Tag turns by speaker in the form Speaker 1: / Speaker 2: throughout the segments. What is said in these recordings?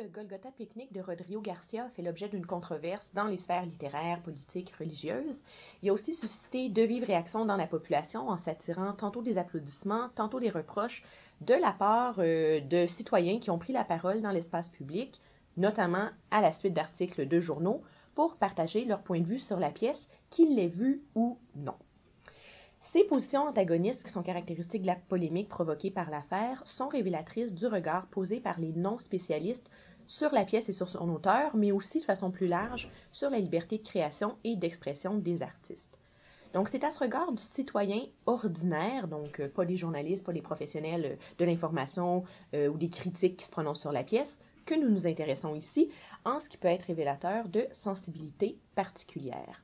Speaker 1: de Golgotha Picnic de Rodrigo Garcia fait l'objet d'une controverse dans les sphères littéraires, politiques, religieuses. Il a aussi suscité de vives réactions dans la population en s'attirant tantôt des applaudissements, tantôt des reproches de la part de citoyens qui ont pris la parole dans l'espace public, notamment à la suite d'articles de journaux, pour partager leur point de vue sur la pièce, qu'ils l'aient vue ou non. Ces positions antagonistes, qui sont caractéristiques de la polémique provoquée par l'affaire, sont révélatrices du regard posé par les non-spécialistes sur la pièce et sur son auteur, mais aussi de façon plus large sur la liberté de création et d'expression des artistes. Donc c'est à ce regard du citoyen ordinaire, donc pas des journalistes, pas des professionnels de l'information ou des critiques qui se prononcent sur la pièce, que nous nous intéressons ici, en ce qui peut être révélateur de sensibilité particulière.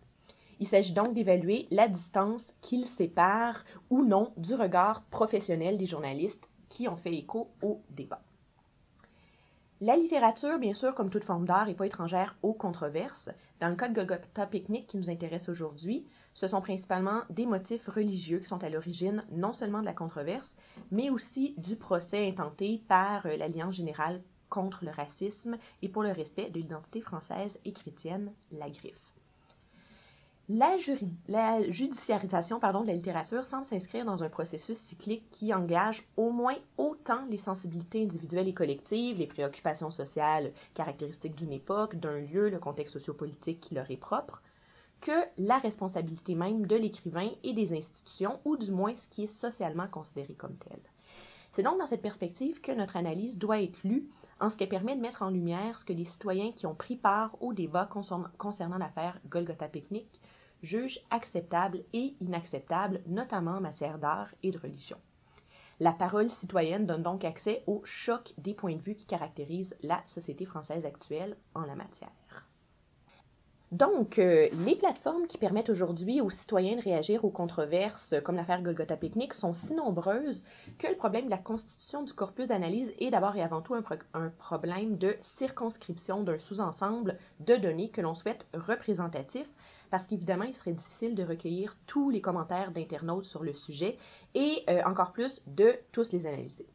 Speaker 1: Il s'agit donc d'évaluer la distance qu'ils séparent ou non du regard professionnel des journalistes qui ont fait écho au débat. La littérature, bien sûr, comme toute forme d'art, n'est pas étrangère aux controverses. Dans le cas de Golgotha Picnic qui nous intéresse aujourd'hui, ce sont principalement des motifs religieux qui sont à l'origine non seulement de la controverse, mais aussi du procès intenté par l'Alliance générale contre le racisme et pour le respect de l'identité française et chrétienne, la Griffe. La judiciarisation de la littérature semble s'inscrire dans un processus cyclique qui engage au moins autant les sensibilités individuelles et collectives, les préoccupations sociales caractéristiques d'une époque, d'un lieu, le contexte sociopolitique qui leur est propre, que la responsabilité même de l'écrivain et des institutions, ou du moins ce qui est socialement considéré comme tel. C'est donc dans cette perspective que notre analyse doit être lue, en ce qu'elle permet de mettre en lumière ce que les citoyens qui ont pris part au débat concernant l'affaire Golgotha Picnic jugent acceptable et inacceptable, notamment en matière d'art et de religion. La parole citoyenne donne donc accès au choc des points de vue qui caractérisent la société française actuelle en la matière. Donc, les plateformes qui permettent aujourd'hui aux citoyens de réagir aux controverses, comme l'affaire Golgotha Picnic, sont si nombreuses que le problème de la constitution du corpus d'analyse est d'abord et avant tout un problème de circonscription d'un sous-ensemble de données que l'on souhaite représentatif, parce qu'évidemment, il serait difficile de recueillir tous les commentaires d'internautes sur le sujet et encore plus de tous les analyser.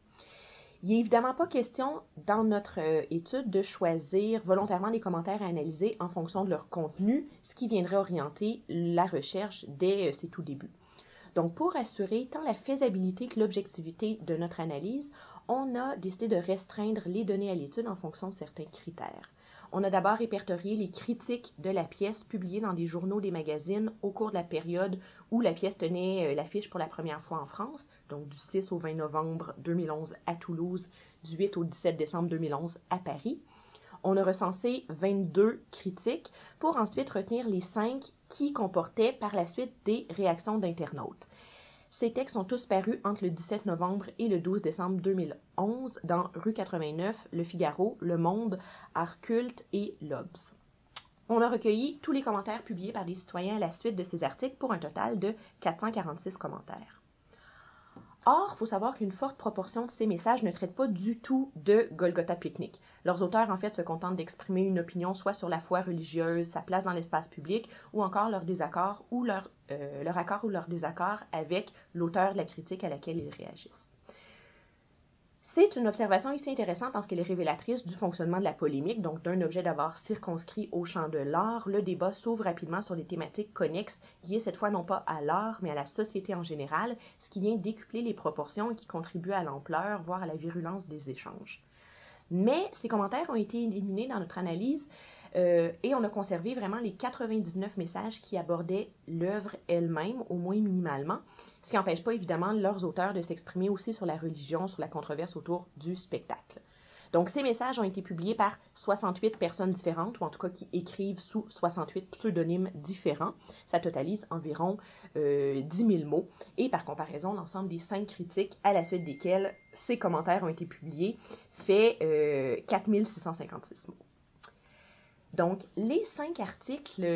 Speaker 1: Il n'est évidemment pas question, dans notre étude, de choisir volontairement des commentaires à analyser en fonction de leur contenu, ce qui viendrait orienter la recherche dès ses tout débuts. Donc, pour assurer tant la faisabilité que l'objectivité de notre analyse, on a décidé de restreindre les données à l'étude en fonction de certains critères. On a d'abord répertorié les critiques de la pièce publiées dans des journaux, des magazines au cours de la période où la pièce tenait l'affiche pour la première fois en France, donc du 6 au 20 novembre 2011 à Toulouse, du 8 au 17 décembre 2011 à Paris. On a recensé 22 critiques pour ensuite retenir les 5 qui comportaient par la suite des réactions d'internautes. Ces textes sont tous parus entre le 17 novembre et le 12 décembre 2011 dans Rue 89, Le Figaro, Le Monde, Art Culte et l'Obs. On a recueilli tous les commentaires publiés par des citoyens à la suite de ces articles pour un total de 446 commentaires. Or, il faut savoir qu'une forte proportion de ces messages ne traitent pas du tout de Golgotha Picnic. Leurs auteurs, en fait, se contentent d'exprimer une opinion soit sur la foi religieuse, sa place dans l'espace public, ou encore leur désaccord ou leur accord ou leur désaccord avec l'auteur de la critique à laquelle ils réagissent. C'est une observation ici intéressante en ce qu'elle est révélatrice du fonctionnement de la polémique, donc d'un objet d'abord circonscrit au champ de l'art. Le débat s'ouvre rapidement sur des thématiques connexes liées cette fois non pas à l'art, mais à la société en général, ce qui vient décupler les proportions et qui contribue à l'ampleur, voire à la virulence des échanges. Mais ces commentaires ont été éliminés dans notre analyse et on a conservé vraiment les 99 messages qui abordaient l'œuvre elle-même, au moins minimalement, ce qui n'empêche pas évidemment leurs auteurs de s'exprimer aussi sur la religion, sur la controverse autour du spectacle. Donc ces messages ont été publiés par 68 personnes différentes, ou en tout cas qui écrivent sous 68 pseudonymes différents. Ça totalise environ 10 000 mots. Et par comparaison, l'ensemble des 5 critiques à la suite desquelles ces commentaires ont été publiés fait 4 656 mots. Donc, les 5 articles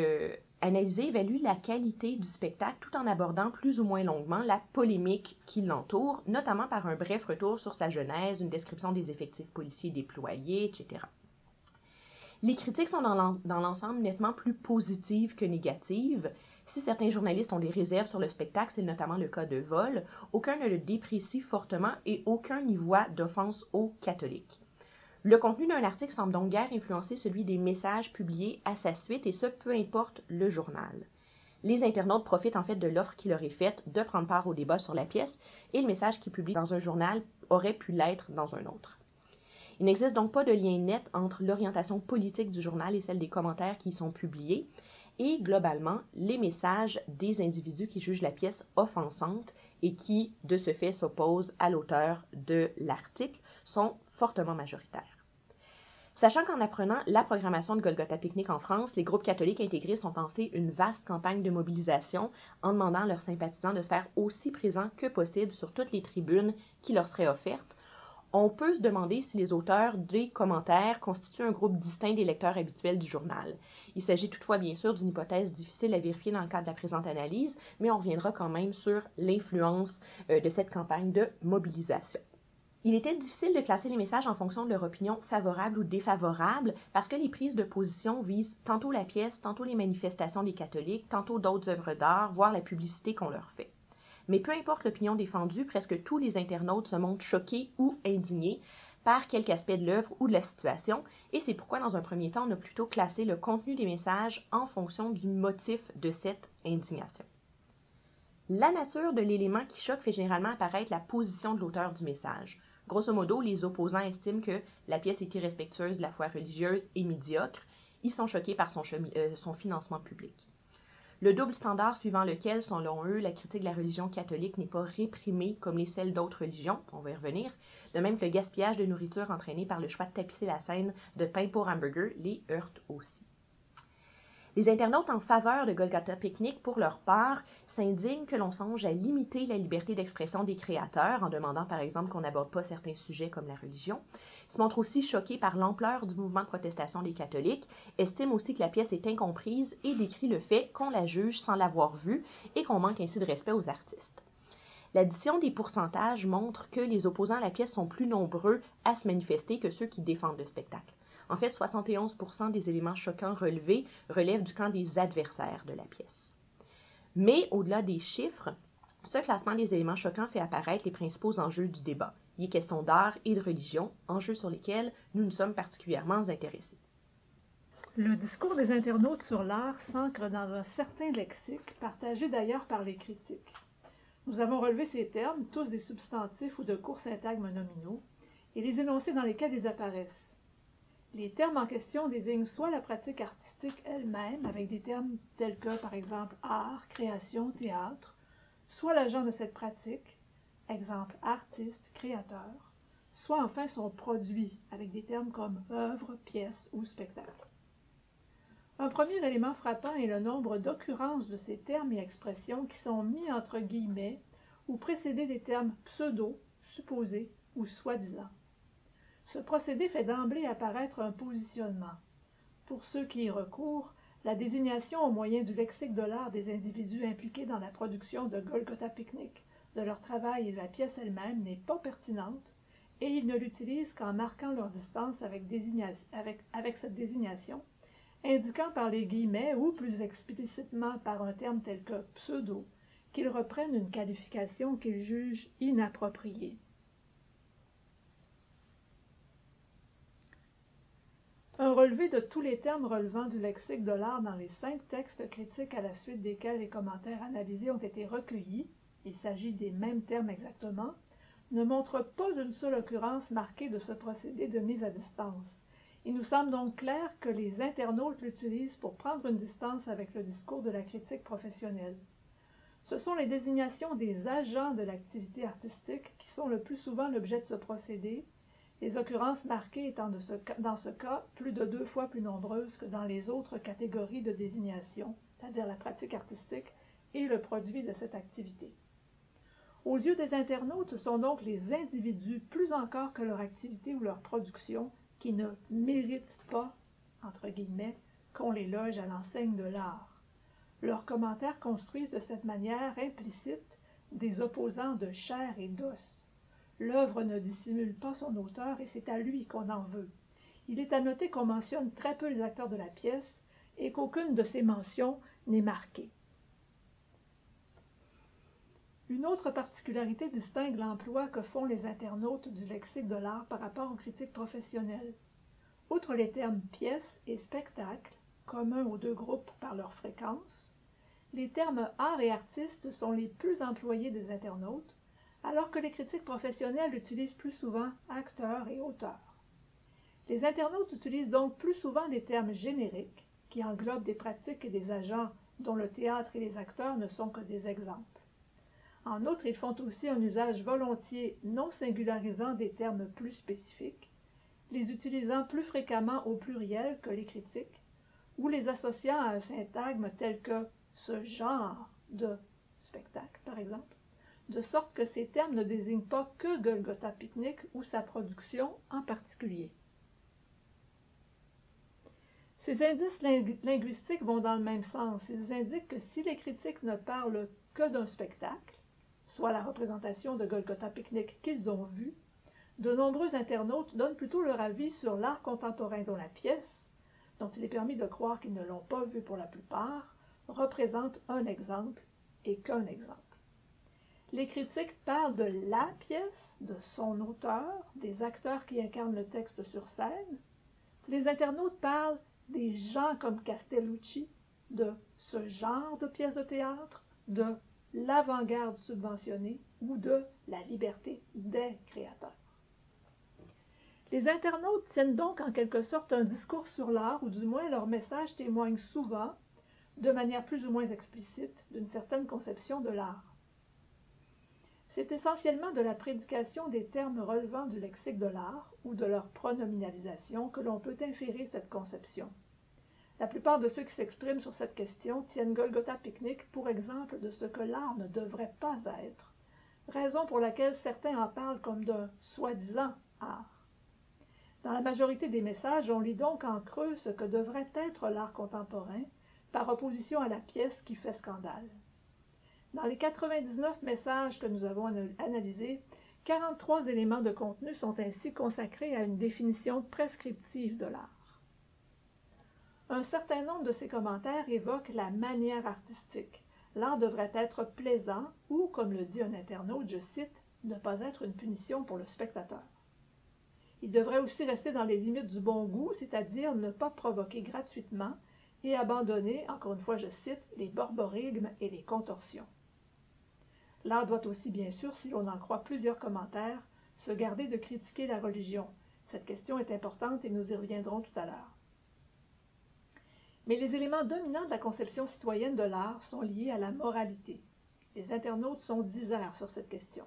Speaker 1: analysés évaluent la qualité du spectacle tout en abordant plus ou moins longuement la polémique qui l'entoure, notamment par un bref retour sur sa genèse, une description des effectifs policiers déployés, etc. Les critiques sont dans l'ensemble nettement plus positives que négatives. Si certains journalistes ont des réserves sur le spectacle, c'est notamment le cas de Vol, aucun ne le déprécie fortement et aucun n'y voit d'offense aux catholiques. Le contenu d'un article semble donc guère influencer celui des messages publiés à sa suite, et ce, peu importe le journal. Les internautes profitent en fait de l'offre qui leur est faite de prendre part au débat sur la pièce, et le message qui est publié dans un journal aurait pu l'être dans un autre. Il n'existe donc pas de lien net entre l'orientation politique du journal et celle des commentaires qui y sont publiés, et globalement, les messages des individus qui jugent la pièce offensante et qui, de ce fait, s'opposent à l'auteur de l'article sont fortement majoritaires. Sachant qu'en apprenant la programmation de Golgotha Picnic en France, les groupes catholiques intégrés ont lancé une vaste campagne de mobilisation en demandant à leurs sympathisants de se faire aussi présents que possible sur toutes les tribunes qui leur seraient offertes, on peut se demander si les auteurs des commentaires constituent un groupe distinct des lecteurs habituels du journal. Il s'agit toutefois bien sûr d'une hypothèse difficile à vérifier dans le cadre de la présente analyse, mais on reviendra quand même sur l'influence de cette campagne de mobilisation. Il était difficile de classer les messages en fonction de leur opinion favorable ou défavorable parce que les prises de position visent tantôt la pièce, tantôt les manifestations des catholiques, tantôt d'autres œuvres d'art, voire la publicité qu'on leur fait. Mais peu importe l'opinion défendue, presque tous les internautes se montrent choqués ou indignés par quelque aspect de l'œuvre ou de la situation, et c'est pourquoi dans un premier temps, on a plutôt classé le contenu des messages en fonction du motif de cette indignation. La nature de l'élément qui choque fait généralement apparaître la position de l'auteur du message. Grosso modo, les opposants estiment que la pièce est irrespectueuse de la foi religieuse et médiocre. Ils sont choqués par son financement public. Le double standard suivant lequel, selon eux, la critique de la religion catholique n'est pas réprimée comme les celles d'autres religions, on va y revenir, de même que le gaspillage de nourriture entraîné par le choix de tapisser la scène de pain pour hamburger les heurte aussi. Les internautes en faveur de Golgotha Picnic, pour leur part, s'indignent que l'on songe à limiter la liberté d'expression des créateurs en demandant par exemple qu'on n'aborde pas certains sujets comme la religion. Ils se montrent aussi choqués par l'ampleur du mouvement de protestation des catholiques, estiment aussi que la pièce est incomprise et décrit le fait qu'on la juge sans l'avoir vue et qu'on manque ainsi de respect aux artistes. L'addition des pourcentages montre que les opposants à la pièce sont plus nombreux à se manifester que ceux qui défendent le spectacle. En fait, 71% des éléments choquants relevés relèvent du camp des adversaires de la pièce. Mais au-delà des chiffres, ce classement des éléments choquants fait apparaître les principaux enjeux du débat. Il est question d'art et de religion, enjeux sur lesquels nous nous sommes particulièrement intéressés.
Speaker 2: Le discours des internautes sur l'art s'ancre dans un certain lexique, partagé d'ailleurs par les critiques. Nous avons relevé ces termes, tous des substantifs ou de courts syntagmes nominaux, et les énoncés dans lesquels ils apparaissent. Les termes en question désignent soit la pratique artistique elle-même, avec des termes tels que, par exemple, art, création, théâtre, soit l'agent de cette pratique, exemple artiste, créateur, soit enfin son produit, avec des termes comme œuvre, pièce ou spectacle. Un premier élément frappant est le nombre d'occurrences de ces termes et expressions qui sont mis entre guillemets ou précédés des termes pseudo, supposés ou soi-disant. Ce procédé fait d'emblée apparaître un positionnement. Pour ceux qui y recourent, la désignation au moyen du lexique de l'art des individus impliqués dans la production de Golgotha Picnic, de leur travail et de la pièce elle-même n'est pas pertinente, et ils ne l'utilisent qu'en marquant leur distance avec cette désignation, indiquant par les guillemets ou plus explicitement par un terme tel que pseudo, qu'ils reprennent une qualification qu'ils jugent inappropriée. Un relevé de tous les termes relevant du lexique de l'art dans les 5 textes critiques à la suite desquels les commentaires analysés ont été recueillis, il s'agit des mêmes termes exactement, ne montre pas une seule occurrence marquée de ce procédé de mise à distance. Il nous semble donc clair que les internautes l'utilisent pour prendre une distance avec le discours de la critique professionnelle. Ce sont les désignations des agents de l'activité artistique qui sont le plus souvent l'objet de ce procédé, les occurrences marquées étant dans ce cas plus de 2 fois plus nombreuses que dans les autres catégories de désignation, c'est-à-dire la pratique artistique et le produit de cette activité. Aux yeux des internautes, ce sont donc les individus, plus encore que leur activité ou leur production, qui ne méritent pas, entre guillemets, qu'on les loge à l'enseigne de l'art. Leurs commentaires construisent de cette manière implicite des opposants de chair et d'os. L'œuvre ne dissimule pas son auteur et c'est à lui qu'on en veut. Il est à noter qu'on mentionne très peu les acteurs de la pièce et qu'aucune de ces mentions n'est marquée. Une autre particularité distingue l'emploi que font les internautes du lexique de l'art par rapport aux critiques professionnelles. Outre les termes pièce et spectacle, communs aux deux groupes par leur fréquence, les termes art et artiste sont les plus employés des internautes, alors que les critiques professionnelles utilisent plus souvent acteur et auteur. Les internautes utilisent donc plus souvent des termes génériques, qui englobent des pratiques et des agents dont le théâtre et les acteurs ne sont que des exemples. En outre, ils font aussi un usage volontiers non singularisant des termes plus spécifiques, les utilisant plus fréquemment au pluriel que les critiques, ou les associant à un syntagme tel que ce genre de spectacle, par exemple, de sorte que ces termes ne désignent pas que Golgotha Picnic ou sa production en particulier. Ces indices linguistiques vont dans le même sens. Ils indiquent que si les critiques ne parlent que d'un spectacle, soit la représentation de Golgotha Picnic qu'ils ont vue, de nombreux internautes donnent plutôt leur avis sur l'art contemporain dont la pièce, dont il est permis de croire qu'ils ne l'ont pas vue pour la plupart, représente un exemple et qu'un exemple. Les critiques parlent de la pièce, de son auteur, des acteurs qui incarnent le texte sur scène. Les internautes parlent des gens comme Castellucci, de ce genre de pièce de théâtre, de l'avant-garde subventionnée ou de la liberté des créateurs. Les internautes tiennent donc en quelque sorte un discours sur l'art, ou du moins leur message témoigne souvent, de manière plus ou moins explicite, d'une certaine conception de l'art. C'est essentiellement de la prédication des termes relevant du lexique de l'art ou de leur pronominalisation que l'on peut inférer cette conception. La plupart de ceux qui s'expriment sur cette question tiennent Golgotha Picnic pour exemple de ce que l'art ne devrait pas être, raison pour laquelle certains en parlent comme d'un soi-disant art. Dans la majorité des messages, on lit donc en creux ce que devrait être l'art contemporain, par opposition à la pièce qui fait scandale. Dans les 99 messages que nous avons analysés, 43 éléments de contenu sont ainsi consacrés à une définition prescriptive de l'art. Un certain nombre de ces commentaires évoquent la manière artistique. L'art devrait être plaisant ou, comme le dit un internaute, je cite, « ne pas être une punition pour le spectateur ». Il devrait aussi rester dans les limites du bon goût, c'est-à-dire ne pas provoquer gratuitement et abandonner, encore une fois je cite, les borborigmes et les contorsions. L'art doit aussi bien sûr, si l'on en croit plusieurs commentaires, se garder de critiquer la religion. Cette question est importante et nous y reviendrons tout à l'heure. Mais les éléments dominants de la conception citoyenne de l'art sont liés à la moralité. Les internautes sont diserts sur cette question.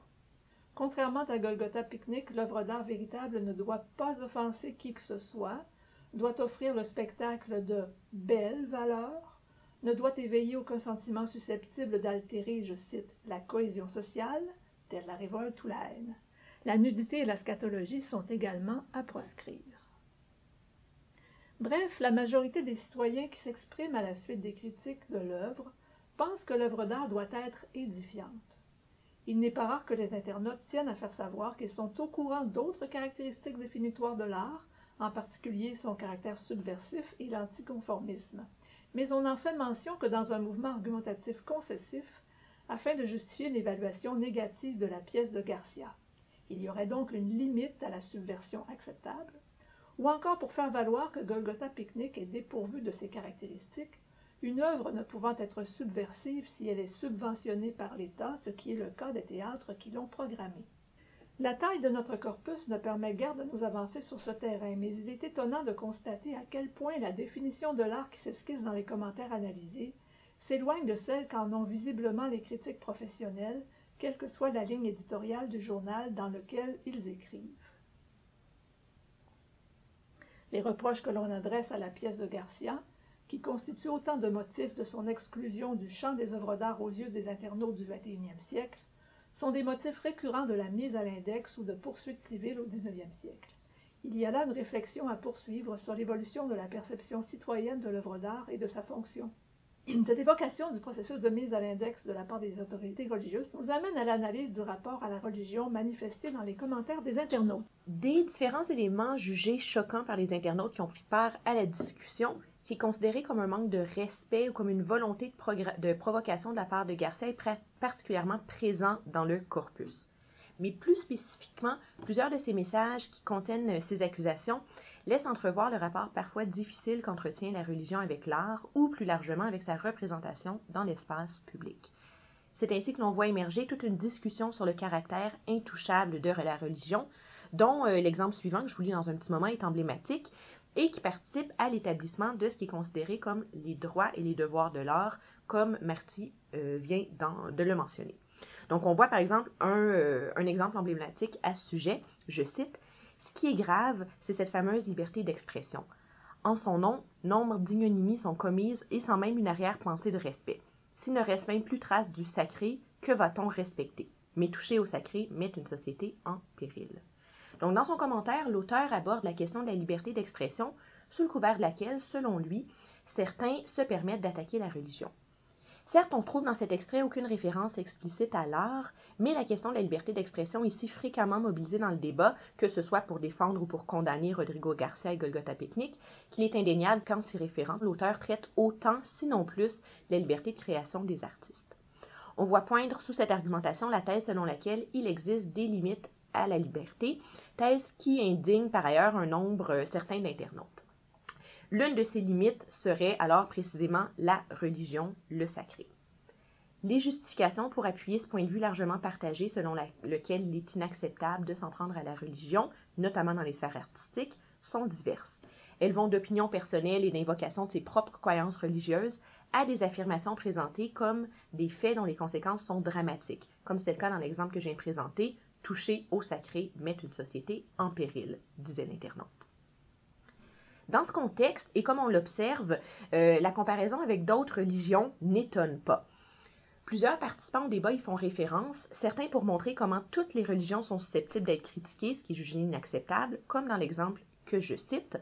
Speaker 2: Contrairement à Golgotha Picnic, l'œuvre d'art véritable ne doit pas offenser qui que ce soit, doit offrir le spectacle de belle valeur, ne doit éveiller aucun sentiment susceptible d'altérer, je cite, la cohésion sociale, telle la révolte ou la haine. La nudité et la scatologie sont également à proscrire. Bref, la majorité des citoyens qui s'expriment à la suite des critiques de l'œuvre pensent que l'œuvre d'art doit être édifiante. Il n'est pas rare que les internautes tiennent à faire savoir qu'ils sont au courant d'autres caractéristiques définitoires de l'art, en particulier son caractère subversif et l'anticonformisme. Mais on en fait mention que dans un mouvement argumentatif concessif, afin de justifier une évaluation négative de la pièce de Garcia. Il y aurait donc une limite à la subversion acceptable, ou encore pour faire valoir que Golgotha Picnic est dépourvu de ces caractéristiques, une œuvre ne pouvant être subversive si elle est subventionnée par l'État, ce qui est le cas des théâtres qui l'ont programmée. La taille de notre corpus ne permet guère de nous avancer sur ce terrain, mais il est étonnant de constater à quel point la définition de l'art qui s'esquisse dans les commentaires analysés s'éloigne de celle qu'en ont visiblement les critiques professionnels, quelle que soit la ligne éditoriale du journal dans lequel ils écrivent. Les reproches que l'on adresse à la pièce de Garcia, qui constitue autant de motifs de son exclusion du champ des œuvres d'art aux yeux des internautes du XXIe siècle, sont des motifs récurrents de la mise à l'index ou de poursuites civiles au XIXe siècle. Il y a là une réflexion à poursuivre sur l'évolution de la perception citoyenne de l'œuvre d'art et de sa fonction. Cette évocation du processus de mise à l'index de la part des autorités religieuses nous amène à l'analyse du rapport à la religion manifesté dans les commentaires des internautes.
Speaker 1: Des différents éléments jugés choquants par les internautes qui ont pris part à la discussion, Ce qui est considéré comme un manque de respect ou comme une volonté de provocation de la part de Garcia est particulièrement présent dans le corpus. Mais plus spécifiquement, plusieurs de ces messages qui contiennent ces accusations laissent entrevoir le rapport parfois difficile qu'entretient la religion avec l'art ou plus largement avec sa représentation dans l'espace public. C'est ainsi que l'on voit émerger toute une discussion sur le caractère intouchable de la religion, dont l'exemple suivant que je vous lis dans un petit moment est emblématique et qui participe à l'établissement de ce qui est considéré comme les droits et les devoirs de l'art, comme Marty vient de le mentionner. Donc, on voit par exemple un exemple emblématique à ce sujet, je cite, « Ce qui est grave, c'est cette fameuse liberté d'expression. En son nom, nombre d'ignominies sont commises et sans même une arrière-pensée de respect. S'il ne reste même plus trace du sacré, que va-t-on respecter? Mais toucher au sacré met une société en péril. » Donc, dans son commentaire, l'auteur aborde la question de la liberté d'expression, sous le couvert de laquelle, selon lui, certains se permettent d'attaquer la religion. Certes, on trouve dans cet extrait aucune référence explicite à l'art, mais la question de la liberté d'expression est si fréquemment mobilisée dans le débat, que ce soit pour défendre ou pour condamner Rodrigo Garcia et Golgotha Picnic, qu'il est indéniable qu'en s'y référant, l'auteur traite autant, sinon plus, de la liberté de création des artistes. On voit poindre sous cette argumentation la thèse selon laquelle il existe des limites à la liberté, thèse qui indigne par ailleurs un nombre certain d'internautes. L'une de ces limites serait alors précisément la religion, le sacré. Les justifications pour appuyer ce point de vue largement partagé selon lequel il est inacceptable de s'en prendre à la religion, notamment dans les sphères artistiques, sont diverses. Elles vont d'opinions personnelles et d'invocation de ses propres croyances religieuses à des affirmations présentées comme des faits dont les conséquences sont dramatiques, comme c'est le cas dans l'exemple que je viens de présenter, « Toucher au sacré met une société en péril », disait l'internaute. Dans ce contexte, et comme on l'observe, la comparaison avec d'autres religions n'étonne pas. Plusieurs participants au débat y font référence, certains pour montrer comment toutes les religions sont susceptibles d'être critiquées, ce qui est jugé inacceptable, comme dans l'exemple que je cite.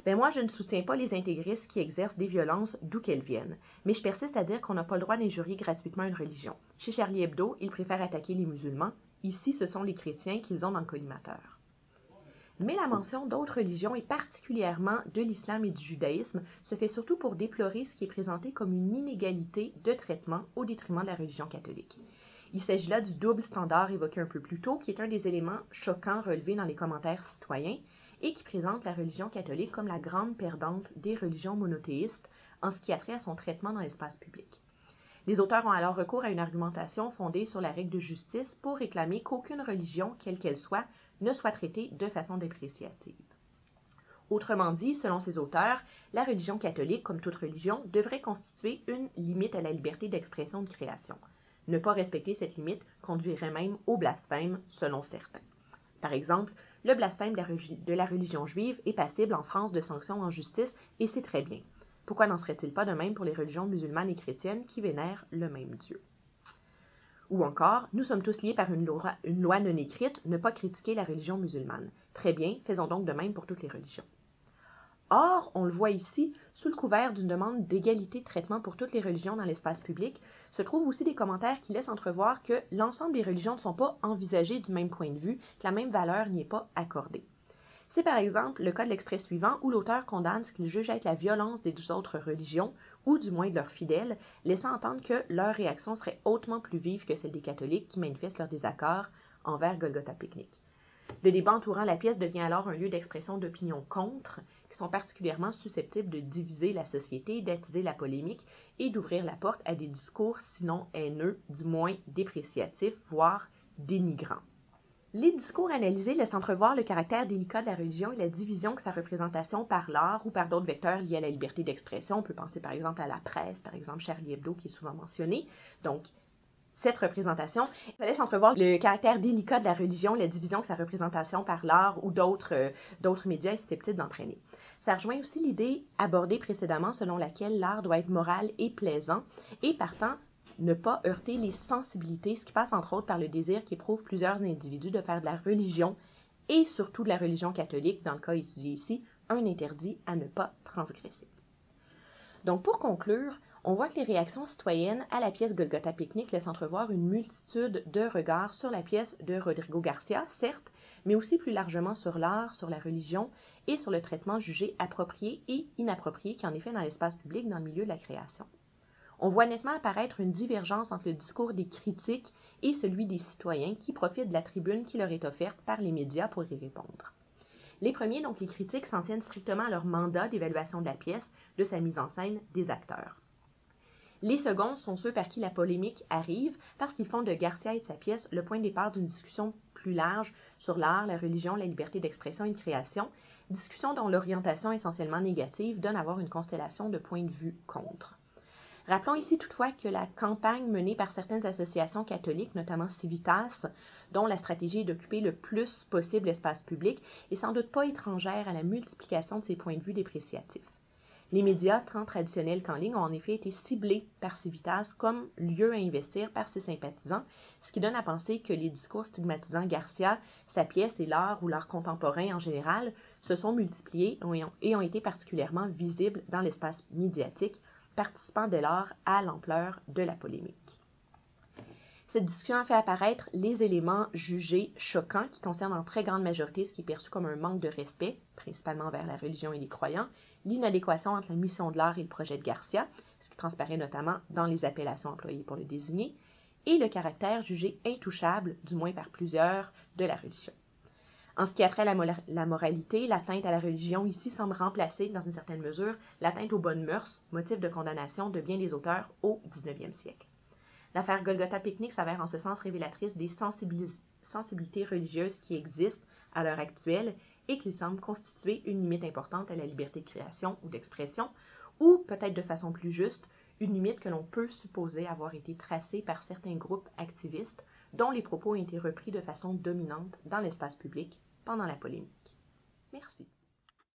Speaker 1: Moi, je ne soutiens pas les intégristes qui exercent des violences d'où qu'elles viennent, mais je persiste à dire qu'on n'a pas le droit d'injurier gratuitement une religion. Chez Charlie Hebdo, ils préfèrent attaquer les musulmans. Ici, ce sont les chrétiens qu'ils ont dans le collimateur. Mais la mention d'autres religions, et particulièrement de l'islam et du judaïsme, se fait surtout pour déplorer ce qui est présenté comme une inégalité de traitement au détriment de la religion catholique. Il s'agit là du double standard évoqué un peu plus tôt, qui est un des éléments choquants relevés dans les commentaires citoyens et qui présente la religion catholique comme la grande perdante des religions monothéistes en ce qui a trait à son traitement dans l'espace public. Les auteurs ont alors recours à une argumentation fondée sur la règle de justice pour réclamer qu'aucune religion, quelle qu'elle soit, ne soit traitée de façon dépréciative. Autrement dit, selon ces auteurs, la religion catholique, comme toute religion, devrait constituer une limite à la liberté d'expression de création. Ne pas respecter cette limite conduirait même au blasphème, selon certains. Par exemple, le blasphème de la religion juive est passible en France de sanctions en justice, et c'est très bien. Pourquoi n'en serait-il pas de même pour les religions musulmanes et chrétiennes qui vénèrent le même Dieu? Ou encore, nous sommes tous liés par une loi non écrite, ne pas critiquer la religion musulmane. Très bien, faisons donc de même pour toutes les religions. Or, on le voit ici, sous le couvert d'une demande d'égalité de traitement pour toutes les religions dans l'espace public, se trouvent aussi des commentaires qui laissent entrevoir que l'ensemble des religions ne sont pas envisagées du même point de vue, que la même valeur n'y est pas accordée. C'est par exemple le cas de l'extrait suivant où l'auteur condamne ce qu'il juge être la violence des autres religions, ou du moins de leurs fidèles, laissant entendre que leur réaction serait hautement plus vive que celle des catholiques qui manifestent leur désaccord envers Golgotha Picnic. Le débat entourant la pièce devient alors un lieu d'expression d'opinions contre, qui sont particulièrement susceptibles de diviser la société, d'attiser la polémique et d'ouvrir la porte à des discours sinon haineux, du moins dépréciatifs, voire dénigrants. Les discours analysés laissent entrevoir le caractère délicat de la religion et la division que sa représentation par l'art ou par d'autres vecteurs liés à la liberté d'expression, on peut penser par exemple à la presse, par exemple Charlie Hebdo qui est souvent mentionné, donc cette représentation, ça laisse entrevoir le caractère délicat de la religion, la division que sa représentation par l'art ou d'autres médias est susceptible d'entraîner. Ça rejoint aussi l'idée abordée précédemment selon laquelle l'art doit être moral et plaisant et partant ne pas heurter les sensibilités, ce qui passe entre autres par le désir qu'éprouvent plusieurs individus de faire de la religion et surtout de la religion catholique, dans le cas étudié ici, un interdit à ne pas transgresser. Donc pour conclure, on voit que les réactions citoyennes à la pièce Golgotha Picnic laissent entrevoir une multitude de regards sur la pièce de Rodrigo Garcia, certes, mais aussi plus largement sur l'art, sur la religion et sur le traitement jugé approprié et inapproprié qui en est fait dans l'espace public dans le milieu de la création. On voit nettement apparaître une divergence entre le discours des critiques et celui des citoyens qui profitent de la tribune qui leur est offerte par les médias pour y répondre. Les premiers, donc les critiques, s'en tiennent strictement à leur mandat d'évaluation de la pièce, de sa mise en scène, des acteurs. Les seconds sont ceux par qui la polémique arrive parce qu'ils font de Garcia et de sa pièce le point de départ d'une discussion plus large sur l'art, la religion, la liberté d'expression et de création, discussion dont l'orientation essentiellement négative donne à voir une constellation de points de vue contre. Rappelons ici toutefois que la campagne menée par certaines associations catholiques, notamment Civitas, dont la stratégie est d'occuper le plus possible l'espace public, est sans doute pas étrangère à la multiplication de ces points de vue dépréciatifs. Les médias, tant traditionnels qu'en ligne, ont en effet été ciblés par Civitas comme lieu à investir par ses sympathisants, ce qui donne à penser que les discours stigmatisant Garcia, sa pièce et l'art ou l'art contemporain en général se sont multipliés et ont été particulièrement visibles dans l'espace médiatique, participant dès lors à l'ampleur de la polémique. Cette discussion a fait apparaître les éléments jugés choquants qui concernent en très grande majorité ce qui est perçu comme un manque de respect, principalement envers la religion et les croyants, l'inadéquation entre la mission de l'art et le projet de Garcia, ce qui transparaît notamment dans les appellations employées pour le désigner, et le caractère jugé intouchable, du moins par plusieurs, de la religion. En ce qui a trait à la moralité, l'atteinte à la religion ici semble remplacer, dans une certaine mesure, l'atteinte aux bonnes mœurs, motif de condamnation de bien des auteurs au 19e siècle. L'affaire Golgotha Picnic s'avère en ce sens révélatrice des sensibilités religieuses qui existent à l'heure actuelle et qui semblent constituer une limite importante à la liberté de création ou d'expression, ou peut-être de façon plus juste, une limite que l'on peut supposer avoir été tracée par certains groupes activistes dont les propos ont été repris de façon dominante dans l'espace public pendant la polémique. Merci.